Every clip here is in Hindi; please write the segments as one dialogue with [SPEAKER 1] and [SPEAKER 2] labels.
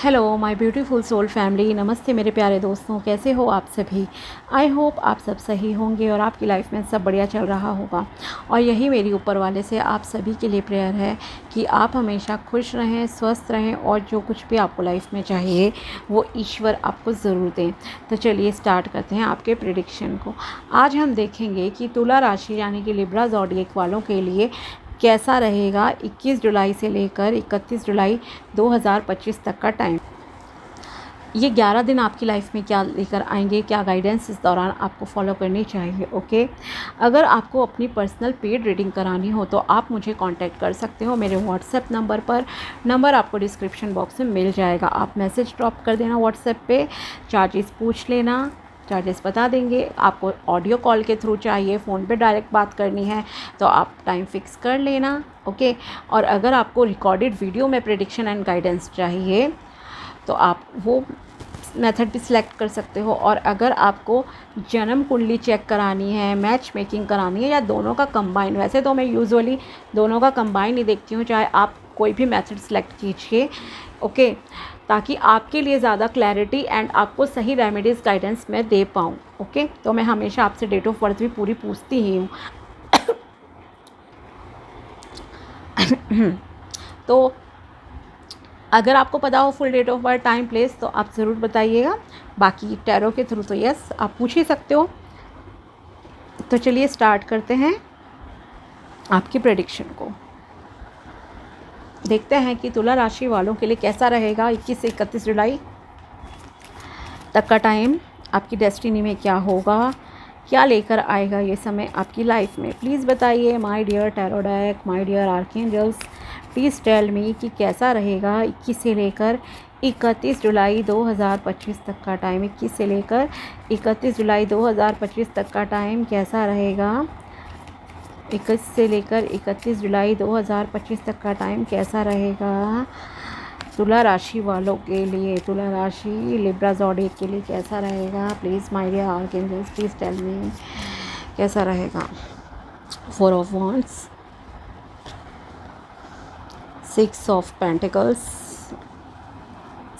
[SPEAKER 1] Hello my beautiful soul family, नमस्ते मेरे प्यारे दोस्तों, कैसे हो आप सभी। आई होप आप सब सही होंगे और आपकी लाइफ में सब बढ़िया चल रहा होगा। और यही मेरी ऊपर वाले से आप सभी के लिए प्रेयर है कि आप हमेशा खुश रहें, स्वस्थ रहें और जो कुछ भी आपको लाइफ में चाहिए वो ईश्वर आपको ज़रूर दें। तो चलिए स्टार्ट करते हैं आपके प्रेडिक्शन को। आज हम देखेंगे कि तुला राशि यानी कि लिब्रा ज़ोडिएक वालों के लिए कैसा रहेगा 21 जुलाई से लेकर 31 जुलाई 2025 तक का टाइम। ये 11 दिन आपकी लाइफ में क्या लेकर आएंगे, क्या गाइडेंस इस दौरान आपको फॉलो करनी चाहिए। ओके, अगर आपको अपनी पर्सनल पेड रीडिंग करानी हो तो आप मुझे कांटेक्ट कर सकते हो मेरे व्हाट्सएप नंबर पर। नंबर आपको डिस्क्रिप्शन बॉक्स में मिल जाएगा। आप मैसेज ड्रॉप कर देना व्हाट्सएप पे, चार्जेस पूछ लेना, चार्जेस बता देंगे। आपको ऑडियो कॉल के थ्रू चाहिए, फ़ोन पे डायरेक्ट बात करनी है तो आप टाइम फिक्स कर लेना। ओके, और अगर आपको रिकॉर्डेड वीडियो में प्रेडिक्शन एंड गाइडेंस चाहिए तो आप वो मेथड भी सिलेक्ट कर सकते हो। और अगर आपको जन्म कुंडली चेक करानी है, मैच मेकिंग करानी है या दोनों का कंबाइन, वैसे तो मैं यूजुअली दोनों का कंबाइन ही देखती हूँ, चाहे आप कोई भी मेथड सिलेक्ट कीजिए। ओके, ताकि आपके लिए ज़्यादा क्लैरिटी एंड आपको सही रेमेडीज़ गाइडेंस मैं दे पाऊँ। ओके, तो मैं हमेशा आपसे डेट ऑफ बर्थ भी पूरी पूछती ही हूँ। तो अगर आपको पता हो full date of birth, time, place तो आप ज़रूर बताइएगा। बाकी टैरो के थ्रू तो यस आप पूछ ही सकते हो। तो चलिए स्टार्ट करते हैं आपकी प्रेडिक्शन को। देखते हैं कि तुला राशि वालों के लिए कैसा रहेगा 21 से 31 जुलाई तक का टाइम। आपकी डेस्टिनी में क्या होगा, क्या लेकर आएगा ये समय आपकी लाइफ में। प्लीज़ बताइए my dear tarot deck, my dear archangels, please tell me कि कैसा रहेगा 21 से लेकर 31 जुलाई 2025 तक का टाइम। 21 से लेकर 31 जुलाई 2025 तक का टाइम कैसा रहेगा। 21 से लेकर 31 जुलाई 2025 तक का टाइम कैसा रहेगा तुला राशि वालों के लिए, तुला राशि लिब्रा ज़ोडिएक के लिए कैसा रहेगा। Please my dear archangels, please tell me कैसा रहेगा। 4 of wands, 6 of pentacles,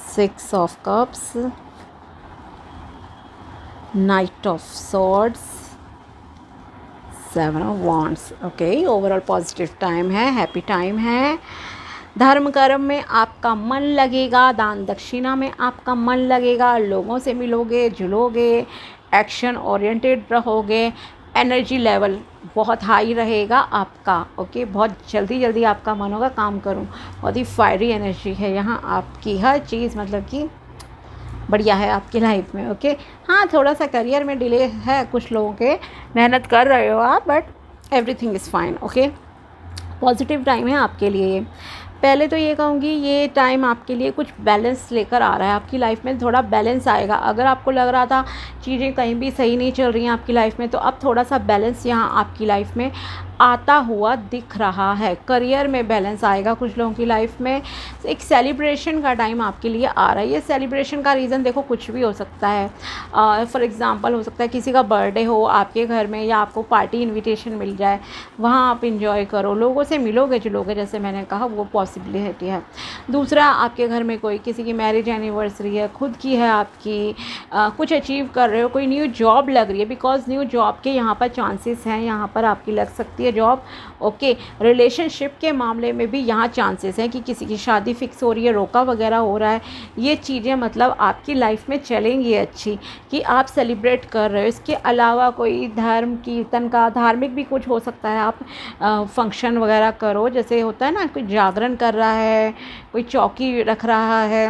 [SPEAKER 1] 6 of cups, knight of swords, 7 of wands। Okay, overall positive time है, हैप्पी टाइम है। धर्म कर्म में आपका मन लगेगा, दान दक्षिणा में आपका मन लगेगा, लोगों से मिलोगे, जुलोगे, एक्शन ओरिएंटेड रहोगे, एनर्जी लेवल बहुत हाई रहेगा आपका। ओके, बहुत जल्दी आपका मन होगा काम करूं, बहुत ही फायरी एनर्जी है यहाँ आपकी। हर चीज़ मतलब कि बढ़िया है आपकी लाइफ में। ओके, हाँ थोड़ा सा करियर में डिले है कुछ लोगों के, मेहनत कर रहे हो आप, but everything is fine. Okay, positive time है आपके लिए। पहले तो ये कहूँगी ये टाइम आपके लिए कुछ बैलेंस लेकर आ रहा है आपकी लाइफ में, थोड़ा बैलेंस आएगा। अगर आपको लग रहा था चीज़ें कहीं भी सही नहीं चल रही हैं आपकी लाइफ में, तो अब थोड़ा सा बैलेंस यहाँ आपकी लाइफ में आता हुआ दिख रहा है। करियर में बैलेंस आएगा कुछ लोगों की लाइफ में। एक सेलिब्रेशन का टाइम आपके लिए आ रहा है। ये सेलिब्रेशन का रीज़न देखो कुछ भी हो सकता है। फॉर एग्ज़ाम्पल हो सकता है किसी का बर्थडे हो आपके घर में, या आपको पार्टी इनविटेशन मिल जाए, वहाँ आप इंजॉय करो, लोगों से मिलोगे जुलोगे, जैसे मैंने कहा वो पॉसिबिलिटी है। दूसरा, आपके घर में कोई किसी की मैरिज एनिवर्सरी है, खुद की है आपकी, कुछ अचीव कर रहे हो, कोई न्यू जॉब लग रही है, बिकॉज न्यू जॉब के यहाँ पर चांसेस हैं, यहाँ पर आपकी लग सकती है जॉब। ओके, रिलेशनशिप के मामले में भी यहाँ चांसेस हैं कि किसी की शादी फिक्स हो रही है, रोका वगैरह हो रहा है। ये चीज़ें मतलब आपकी लाइफ में चलेंगी अच्छी, कि आप सेलिब्रेट कर रहे हो। इसके अलावा कोई धर्म कीर्तन का, धार्मिक भी कुछ हो सकता है, आप फंक्शन वगैरह करो, जैसे होता है ना कोई जागरण कर रहा है, कोई चौकी रख रहा है,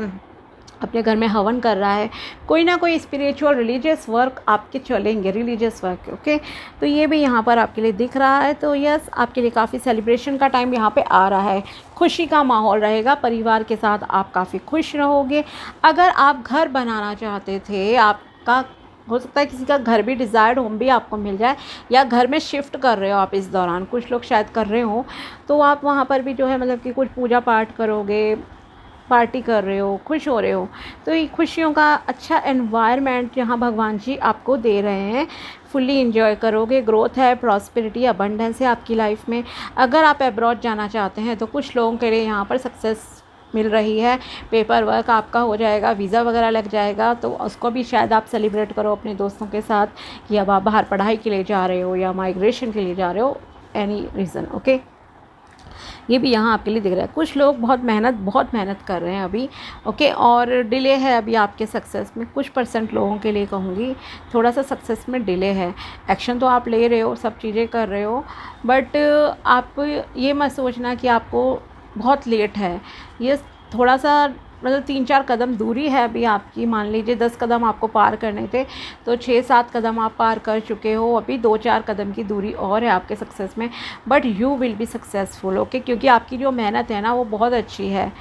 [SPEAKER 1] अपने घर में हवन कर रहा है, कोई ना कोई स्पिरिचुअल रिलीजियस वर्क आपके चलेंगे, रिलीजियस वर्क। ओके, तो ये भी यहाँ पर आपके लिए दिख रहा है। तो यस, आपके लिए काफ़ी सेलिब्रेशन का टाइम यहाँ पे आ रहा है, खुशी का माहौल रहेगा, परिवार के साथ आप काफ़ी खुश रहोगे। अगर आप घर बनाना चाहते थे, आपका हो सकता है किसी का घर भी, डिज़ायर्ड होम भी आपको मिल जाए, या घर में शिफ्ट कर रहे हो आप इस दौरान, कुछ लोग शायद कर रहे हो, तो आप वहाँ पर भी जो है मतलब कि कुछ पूजा पाठ करोगे, पार्टी कर रहे हो, खुश हो रहे हो। तो ये खुशियों का अच्छा एनवायरनमेंट यहाँ भगवान जी आपको दे रहे हैं, फुल्ली इंजॉय करोगे। ग्रोथ है, प्रॉस्पेरिटी, अबंडेंस है आपकी लाइफ में। अगर आप अब्रॉड जाना चाहते हैं तो कुछ लोगों के लिए यहाँ पर सक्सेस मिल रही है, पेपर वर्क आपका हो जाएगा, वीज़ा वगैरह लग जाएगा, तो उसको भी शायद आप सेलिब्रेट करो अपने दोस्तों के साथ कि अब आप बाहर पढ़ाई के लिए जा रहे हो या माइग्रेशन के लिए जा रहे हो, एनी रीज़न। ओके, ये भी यहाँ आपके लिए दिख रहा है। कुछ लोग बहुत मेहनत कर रहे हैं अभी। ओके, और डिले है अभी आपके सक्सेस में। कुछ % लोगों के लिए कहूँगी थोड़ा सा सक्सेस में डिले है। एक्शन तो आप ले रहे हो, सब चीज़ें कर रहे हो, बट आप ये मत सोचना कि आपको बहुत लेट है। ये थोड़ा सा मतलब 3-4 कदम दूरी है अभी आपकी। मान लीजिए 10 कदम आपको पार करने थे, तो 6-7 कदम आप पार कर चुके हो। अभी 2-4 कदम की दूरी और है आपके सक्सेस में, but you will be successful. Okay, क्योंकि आपकी जो मेहनत है ना वो बहुत अच्छी है।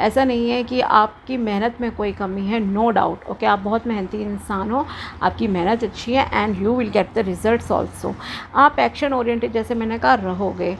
[SPEAKER 1] ऐसा नहीं है कि आपकी मेहनत में कोई कमी है, नो डाउट। ओके, आप बहुत मेहनती इंसान हो, आपकी मेहनत अच्छी है, and you will get the results also. आप एक्शन ओरिएंटेड जैसे मैंने कहा रहोगे,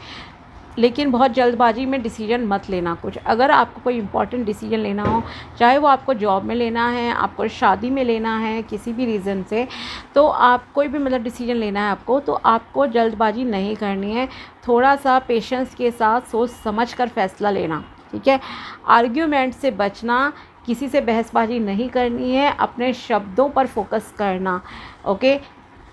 [SPEAKER 1] लेकिन बहुत जल्दबाजी में डिसीजन मत लेना कुछ। अगर आपको कोई इंपॉर्टेंट डिसीजन लेना हो, चाहे वो आपको जॉब में लेना है, आपको शादी में लेना है, किसी भी रीज़न से, तो आप कोई भी मतलब डिसीजन लेना है आपको, तो आपको जल्दबाजी नहीं करनी है। थोड़ा सा पेशेंस के साथ सोच समझ कर फैसला लेना, ठीक है। आर्ग्यूमेंट से बचना, किसी से बहसबाजी नहीं करनी है, अपने शब्दों पर फोकस करना। Okay,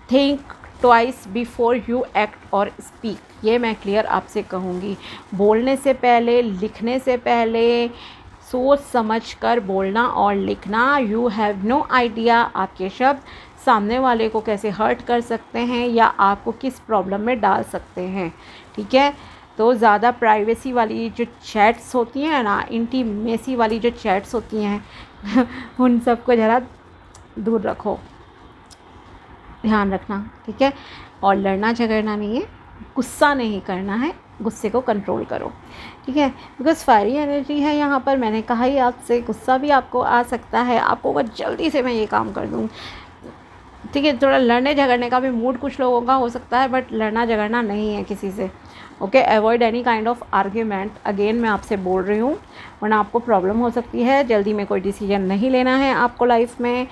[SPEAKER 1] think twice before you act और स्पीक, ये मैं क्लियर आपसे कहूँगी। बोलने से पहले, लिखने से पहले सोच समझ कर बोलना और लिखना। यू हैव नो आइडिया आपके शब्द सामने वाले को कैसे हर्ट कर सकते हैं या आपको किस प्रॉब्लम में डाल सकते हैं, ठीक है। तो ज़्यादा प्राइवेसी वाली जो चैट्स होती हैं ना, इंटीमेसी वाली जो चैट्स होती हैं उन सबको ज़रा दूर रखो, ध्यान रखना, ठीक है। और लड़ना झगड़ना नहीं है, गुस्सा नहीं करना है, गुस्से को कंट्रोल करो, ठीक है। बिकॉज फायरी एनर्जी है यहाँ पर। मैंने कहा ही आपसे, गुस्सा भी आपको आ सकता है, आपको बस जल्दी से मैं ये काम कर दूँ, ठीक है। थोड़ा लड़ने झगड़ने का भी मूड कुछ लोगों का हो सकता है, बट लड़ना झगड़ना नहीं है किसी से। Okay, avoid any kind of argument, again मैं आपसे बोल रही हूँ, वरना आपको प्रॉब्लम हो सकती है। जल्दी में कोई डिसीजन नहीं लेना है आपको लाइफ में।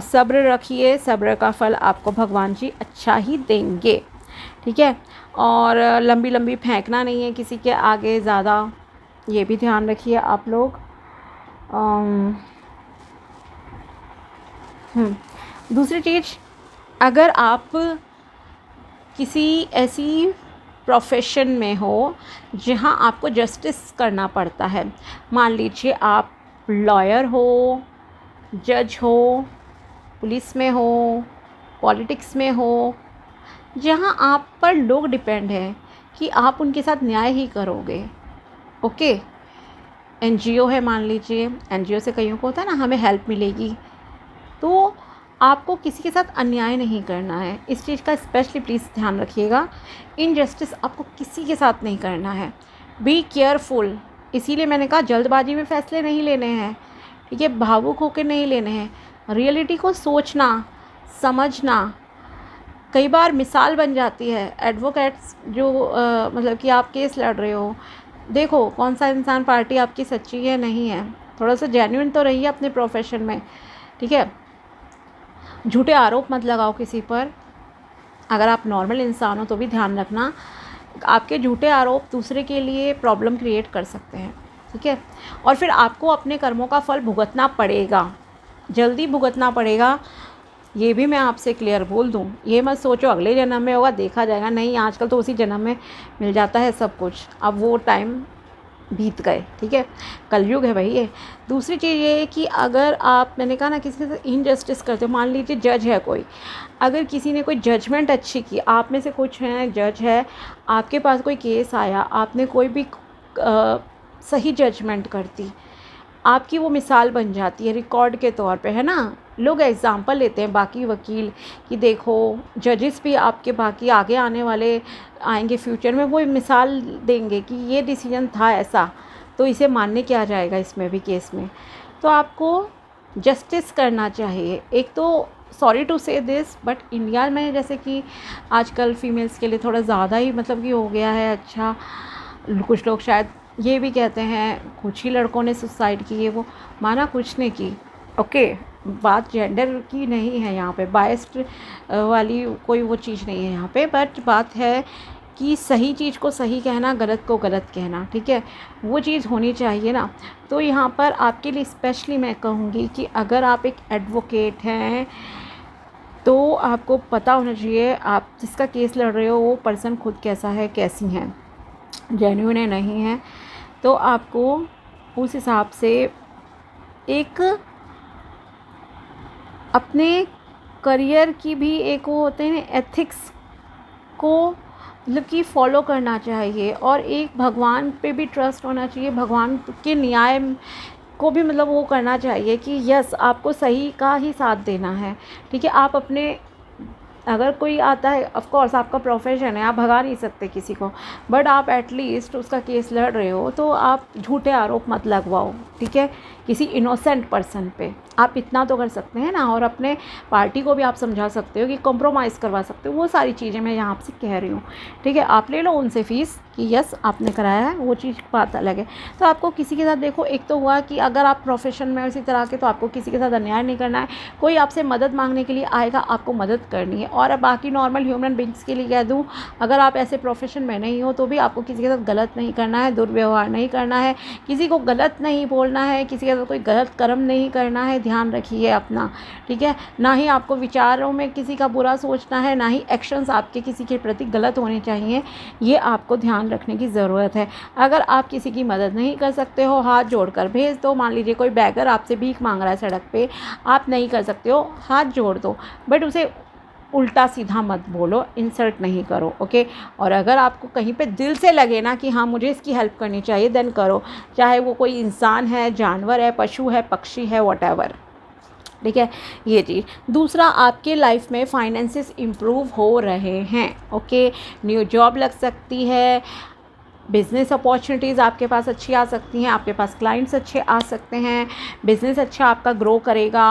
[SPEAKER 1] सब्र रखिए, सब्र का फल आपको भगवान जी अच्छा ही देंगे, ठीक है। और लंबी लंबी फेंकना नहीं है किसी के आगे ज़्यादा, ये भी ध्यान रखिए आप लोग। दूसरी चीज़, अगर आप किसी ऐसी प्रोफेशन में हो जहाँ आपको जस्टिस करना पड़ता है, मान लीजिए आप लॉयर हो, जज हो, पुलिस में हो, पॉलिटिक्स में हो, जहाँ आप पर लोग डिपेंड हैं कि आप उनके साथ न्याय ही करोगे। ओके, एनजीओ है मान लीजिए, एनजीओ से कईयों को होता है ना हमें हेल्प मिलेगी, तो आपको किसी के साथ अन्याय नहीं करना है। इस चीज़ का स्पेशली प्लीज़ ध्यान रखिएगा। इनजस्टिस आपको किसी के साथ नहीं करना है। बी केयरफुल, इसीलिए मैंने कहा जल्दबाजी में फ़ैसले नहीं लेने हैं, ठीक है, भावुक होकर नहीं लेने हैं। रियलिटी को सोचना समझना कई बार मिसाल बन जाती है। एडवोकेट्स जो मतलब कि आप केस लड़ रहे हो, देखो कौन सा इंसान पार्टी आपकी सच्ची है नहीं है, थोड़ा सा जेन्युइन तो रहिए अपने प्रोफेशन में, ठीक है। झूठे आरोप मत लगाओ किसी पर। अगर आप नॉर्मल इंसान हो तो भी ध्यान रखना, आपके झूठे आरोप दूसरे के लिए प्रॉब्लम क्रिएट कर सकते हैं, ठीक है। और फिर आपको अपने कर्मों का फल भुगतना पड़ेगा, जल्दी भुगतना पड़ेगा। ये भी मैं आपसे क्लियर बोल दूँ, ये मत सोचो अगले जन्म में होगा देखा जाएगा, नहीं, आजकल तो उसी जन्म में मिल जाता है सब कुछ। अब वो टाइम बीत गए, ठीक है, कलयुग है भाई ये। दूसरी चीज़ ये है कि अगर आप, मैंने कहा ना, किसी से इनजस्टिस करते हो, मान लीजिए जज है कोई, अगर किसी ने कोई जजमेंट अच्छी की, आप में से कुछ हैं जज है, आपके पास कोई केस आया, आपने कोई भी सही जजमेंट कर दी, आपकी वो मिसाल बन जाती है रिकॉर्ड के तौर पे, है ना। लोग एग्जाम्पल लेते हैं बाकी वकील कि देखो जजेस भी आपके बाकी आगे आने वाले आएंगे फ्यूचर में, वो मिसाल देंगे कि ये डिसीजन था ऐसा, तो इसे मानने क्या जाएगा इसमें भी केस में। तो आपको जस्टिस करना चाहिए। एक तो सॉरी टू से दिस, बट इंडिया में जैसे कि आजकल फीमेल्स के लिए थोड़ा ज़्यादा ही मतलब कि हो गया है अच्छा। कुछ लोग शायद ये भी कहते हैं कुछ ही लड़कों ने सुसाइड की, ये वो, माना कुछ ने की। ओके, बात जेंडर की नहीं है यहाँ पे, बायस्ड वाली कोई वो चीज़ नहीं है यहाँ पे, बट बात है कि सही चीज़ को सही कहना, गलत को गलत कहना, ठीक है, वो चीज़ होनी चाहिए ना। तो यहाँ पर आपके लिए स्पेशली मैं कहूँगी कि अगर आप एक एडवोकेट हैं तो आपको पता होना चाहिए आप जिसका केस लड़ रहे हो वो पर्सन खुद कैसा है, कैसी हैं, जेन्युइन है नहीं है। तो आपको उस हिसाब से एक अपने करियर की भी एक वो होते हैं ना एथिक्स को मतलब कि फॉलो करना चाहिए, और एक भगवान पे भी ट्रस्ट होना चाहिए, भगवान के न्याय को भी मतलब वो करना चाहिए कि यस आपको सही का ही साथ देना है, ठीक है। आप अपने अगर कोई आता है, ऑफ कोर्स आपका प्रोफेशन है, आप भगा नहीं सकते किसी को, बट आप एटलीस्ट उसका केस लड़ रहे हो तो आप झूठे आरोप मत लगवाओ, ठीक है, किसी इनोसेंट पर्सन पे। आप इतना तो कर सकते हैं ना, और अपने पार्टी को भी आप समझा सकते हो कि कॉम्प्रोमाइज़ करवा सकते हो, वो सारी चीज़ें मैं यहाँ आपसे कह रही हूँ, ठीक है। आप ले लो उनसे फ़ीस कि यस आपने कराया है, वो चीज़ बात अलग है। तो आपको किसी के साथ देखो, एक तो हुआ कि अगर आप प्रोफेशन में इसी तरह के, तो आपको किसी के साथ अन्याय नहीं करना है। कोई आपसे मदद मांगने के लिए आएगा, आपको मदद करनी है। और अब बाकी नॉर्मल ह्यूमन बींग्स के लिए कह दूँ, अगर आप ऐसे प्रोफेशन में नहीं हो तो भी आपको किसी के साथ गलत नहीं करना है, दुर्व्यवहार नहीं करना है, किसी को गलत नहीं बोलना है, किसी के साथ कोई गलत कर्म नहीं करना है, ध्यान रखिए अपना, ठीक है। ना ही आपको विचारों में किसी का बुरा सोचना है, ना ही एक्शंस आपके किसी के प्रति गलत होने चाहिए, ये आपको ध्यान रखने की ज़रूरत है। अगर आप किसी की मदद नहीं कर सकते हो, हाथ जोड़कर भेज दो। मान लीजिए कोई बैगर आपसे भीख मांग रहा है सड़क पे, आप नहीं कर सकते हो, हाथ जोड़ दो, बट उसे उल्टा सीधा मत बोलो, इंसल्ट नहीं करो, ओके। और अगर आपको कहीं पे दिल से लगे ना कि हाँ मुझे इसकी हेल्प करनी चाहिए, देन करो, चाहे वो कोई इंसान है, जानवर है, पशु है, पक्षी है, व्हाटएवर, ठीक है। ये चीज़। दूसरा, आपके लाइफ में फाइनेंसेस इम्प्रूव हो रहे हैं, ओके। न्यू जॉब लग सकती है, बिज़नेस अपॉर्चुनिटीज़ आपके पास अच्छी आ सकती हैं, आपके पास क्लाइंट्स अच्छे आ सकते हैं, बिज़नेस अच्छा आपका ग्रो करेगा।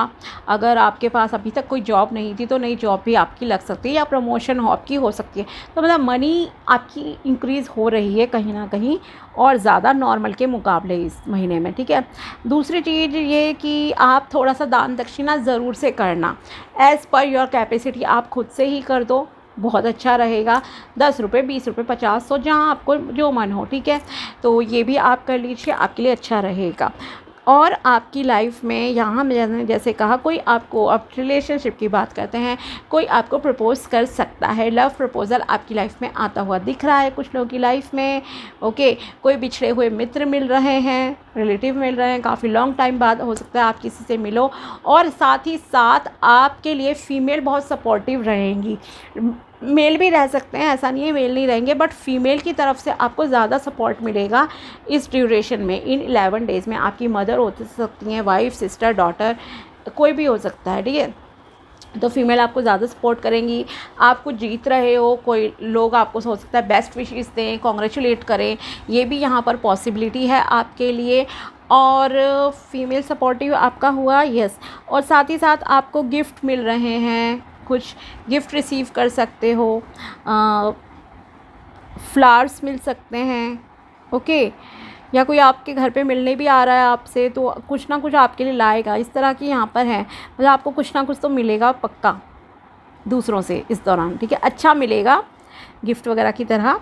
[SPEAKER 1] अगर आपके पास अभी तक कोई जॉब नहीं थी तो नई जॉब भी आपकी लग सकती है, या प्रमोशन हो आपकी हो सकती है। तो मतलब मनी आपकी इंक्रीज़ हो रही है कहीं ना कहीं, और ज़्यादा नॉर्मल के मुकाबले इस महीने में, ठीक है। दूसरी चीज़ ये कि आप थोड़ा सा दान दक्षिणा ज़रूर से करना, एज़ पर योर कैपेसिटी, आप खुद से ही कर दो, बहुत अच्छा रहेगा। 10 रुपये, 20 रुपये, 50, 100, जहाँ आपको जो मन हो, ठीक है। तो ये भी आप कर लीजिए, आपके लिए अच्छा रहेगा। और आपकी लाइफ में यहाँ मैंने जैसे कहा, कोई आपको, अब रिलेशनशिप की बात करते हैं, कोई आपको प्रपोज़ कर सकता है, लव प्रपोज़ल आपकी लाइफ में आता हुआ दिख रहा है कुछ लोगों की लाइफ में, ओके। कोई बिछड़े हुए मित्र मिल रहे हैं, रिलेटिव मिल रहे हैं, काफ़ी लॉन्ग टाइम बाद हो सकता है आप किसी से मिलो। और साथ ही साथ आपके लिए फ़ीमेल बहुत सपोर्टिव रहेंगी, मेल भी रह सकते हैं, ऐसा नहीं है मेल नहीं रहेंगे, बट फीमेल की तरफ से आपको ज़्यादा सपोर्ट मिलेगा इस ड्यूरेशन में। इन 11 डेज़ में आपकी मदर हो सकती हैं, वाइफ, सिस्टर, डॉटर, कोई भी हो सकता है, ठीक है। तो फीमेल आपको ज़्यादा सपोर्ट करेंगी। आप कुछ जीत रहे हो, कोई लोग आपको हो सकता है बेस्ट विशेस दें, कॉन्ग्रेचुलेट करें, ये भी यहाँ पर पॉसिबिलिटी है आपके लिए। और फीमेल सपोर्टिव आपका हुआ, यस। और साथ ही साथ आपको गिफ्ट मिल रहे हैं, कुछ गिफ्ट रिसीव कर सकते हो, फ्लावर्स मिल सकते हैं, ओके। या कोई आपके घर पे मिलने भी आ रहा है आपसे, तो कुछ ना कुछ आपके लिए लाएगा, इस तरह की यहाँ पर है। मतलब आपको कुछ ना कुछ तो मिलेगा पक्का दूसरों से इस दौरान, ठीक है, अच्छा मिलेगा गिफ्ट वगैरह की तरह,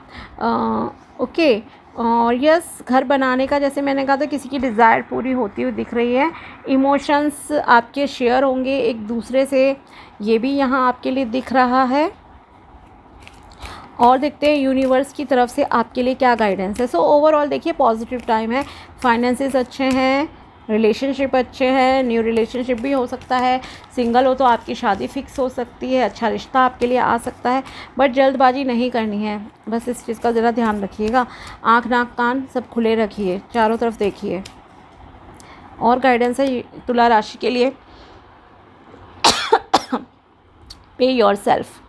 [SPEAKER 1] ओके। और यस, घर बनाने का जैसे मैंने कहा था, किसी की डिज़ायर पूरी होती हुई दिख रही है। इमोशंस आपके शेयर होंगे एक दूसरे से, ये भी यहाँ आपके लिए दिख रहा है। और देखते हैं यूनिवर्स की तरफ से आपके लिए क्या गाइडेंस है। सो ओवरऑल देखिए पॉजिटिव टाइम है, फाइनेंसेस अच्छे हैं, रिलेशनशिप अच्छे हैं, न्यू रिलेशनशिप भी हो सकता है, सिंगल हो तो आपकी शादी फिक्स हो सकती है, अच्छा रिश्ता आपके लिए आ सकता है, बट जल्दबाजी नहीं करनी है, बस इस चीज़ का ज़रा ध्यान रखिएगा। आँख नाक कान सब खुले रखिए, चारों तरफ देखिए। और गाइडेंस है तुला राशि के लिए, पे your self,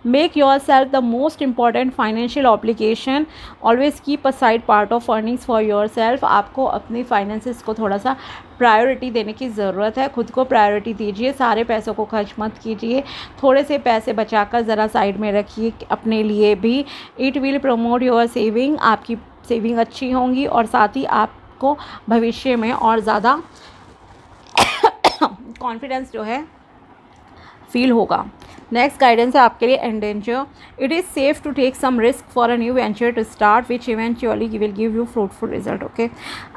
[SPEAKER 1] make yourself the most important financial obligation, always keep aside part of earnings for yourself। आपको अपनी फाइनेंसेस को थोड़ा सा प्रायोरिटी देने की ज़रूरत है, खुद को प्रायोरिटी दीजिए, सारे पैसों को खर्च मत कीजिए, थोड़े से पैसे बचाकर ज़रा साइड में रखिए अपने लिए भी। It will promote your saving, आपकी सेविंग अच्छी होंगी, और साथ ही आपको भविष्य में और ज़्यादा कॉन्फिडेंस जो है फील होगा। नेक्स्ट गाइडेंस है आपके लिए and danger. It is safe to take some risk for a new venture to start which eventually will give you fruitful result. Okay,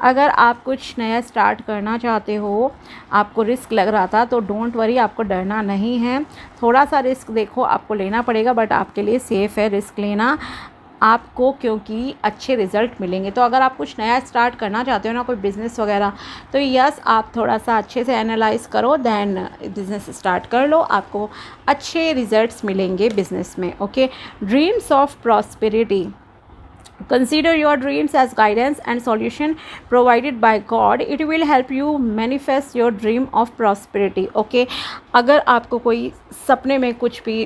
[SPEAKER 1] अगर आप कुछ नया स्टार्ट करना चाहते हो, आपको रिस्क लग रहा था, तो डोंट वरी, आपको डरना नहीं है। थोड़ा सा रिस्क देखो आपको लेना पड़ेगा, बट आपके लिए सेफ़ है रिस्क लेना आपको, क्योंकि अच्छे रिज़ल्ट मिलेंगे। तो अगर आप कुछ नया स्टार्ट करना चाहते हो ना, कोई बिज़नेस वगैरह, तो यस, आप थोड़ा सा अच्छे से एनालाइज करो, दैन बिज़नेस स्टार्ट कर लो, आपको अच्छे रिज़ल्ट्स मिलेंगे बिज़नेस में। Okay, dreams of prosperity. Consider your dreams as guidance and solution provided by God. It will help you manifest your dream of prosperity. Okay, अगर आपको कोई सपने में कुछ भी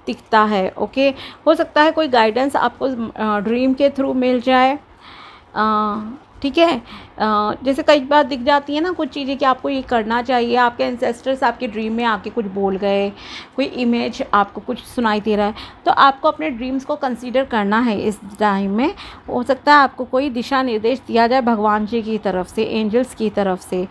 [SPEAKER 1] दिखता है, ओके, हो सकता है कोई गाइडेंस आपको ड्रीम के थ्रू मिल जाए, ठीक है। जैसे कई बार दिख जाती है ना कुछ चीज़ें कि आपको ये करना चाहिए, आपके एंसेस्टर्स आपके ड्रीम में आके कुछ बोल गए, कोई इमेज आपको कुछ सुनाई दे रहा है, तो आपको अपने ड्रीम्स को कंसीडर करना है इस टाइम में। हो सकता है आपको कोई दिशा निर्देश दिया जाए भगवान जी की तरफ से, एंजल्स की तरफ से,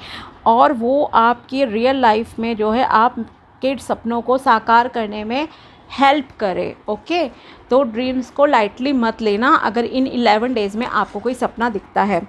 [SPEAKER 1] और वो आपकी रियल लाइफ में जो है आपके सपनों को साकार करने में हेल्प करे। ओके, तो ड्रीम्स को लाइटली मत लेना अगर इन 11 डेज़ में आपको कोई सपना दिखता है।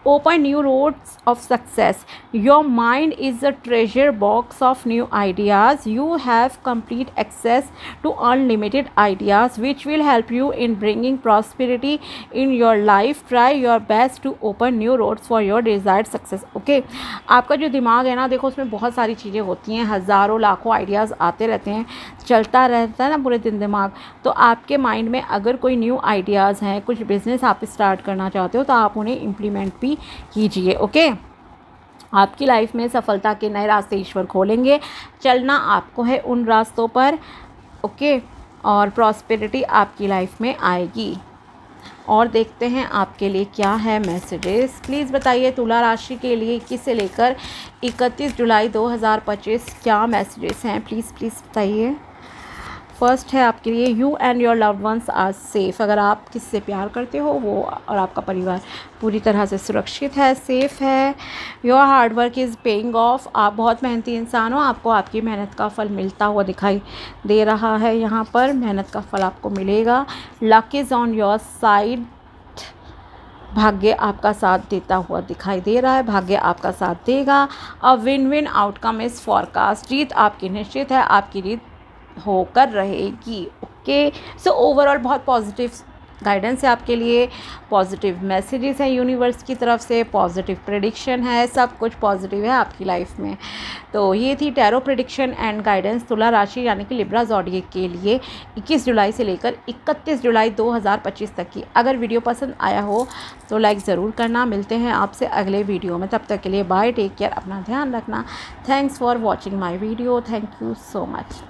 [SPEAKER 1] Open new roads of success. Your mind is a treasure box of new ideas. You have complete access to unlimited ideas which will help you in bringing prosperity in your life. Try your best to open new roads for your desired success. Okay, आपका जो दिमाग है ना, देखो उसमें बहुत सारी चीज़ें होती हैं, हज़ारों लाखों आइडियाज़ आते रहते हैं, चलता रहता है ना पूरे दिन दिमाग। तो आपके माइंड में अगर कोई न्यू आइडियाज़ हैं, कुछ बिज़नेस आप स्टार्ट करना चाहते हो, तो आप उन्हें इम्प्लीमेंट भी कीजिए। ओके, आपकी लाइफ में सफलता के नए रास्ते ईश्वर खोलेंगे, चलना आपको है उन रास्तों पर। ओके, और प्रॉस्पेरिटी आपकी लाइफ में आएगी। और देखते हैं आपके लिए क्या है मैसेजेस। प्लीज़ बताइए तुला राशि के लिए 21 से लेकर 31 जुलाई 2025 क्या मैसेजेस हैं, प्लीज़ बताइए। फर्स्ट है आपके लिए, you and your loved ones are safe. अगर आप किससे प्यार करते हो वो और आपका परिवार पूरी तरह से सुरक्षित है, सेफ़ है। Your hard work is paying off. आप बहुत मेहनती इंसान हो, आपको आपकी मेहनत का फल मिलता हुआ दिखाई दे रहा है, यहाँ पर मेहनत का फल आपको मिलेगा। Luck is on your side. भाग्य आपका साथ देता हुआ दिखाई दे रहा है, भाग्य आपका साथ देगा। A win win outcome is forecast. जीत आपकी निश्चित है, आपकी जीत होकर रहेगी। ओके, सो ओवरऑल बहुत पॉजिटिव गाइडेंस है आपके लिए, पॉजिटिव मैसेजेस हैं यूनिवर्स की तरफ से, पॉजिटिव प्रेडिक्शन है, सब कुछ पॉजिटिव है आपकी लाइफ में। तो ये थी टैरो प्रेडिक्शन एंड गाइडेंस तुला राशि यानी कि लिब्रा ज़ोडिएक के लिए 21 जुलाई से लेकर 31 जुलाई 2025 तक की। अगर वीडियो पसंद आया हो तो लाइक ज़रूर करना। मिलते हैं आपसे अगले वीडियो में, तब तक के लिए बाय, टेक केयर, अपना ध्यान रखना। Thanks for watching my video, thank you so much.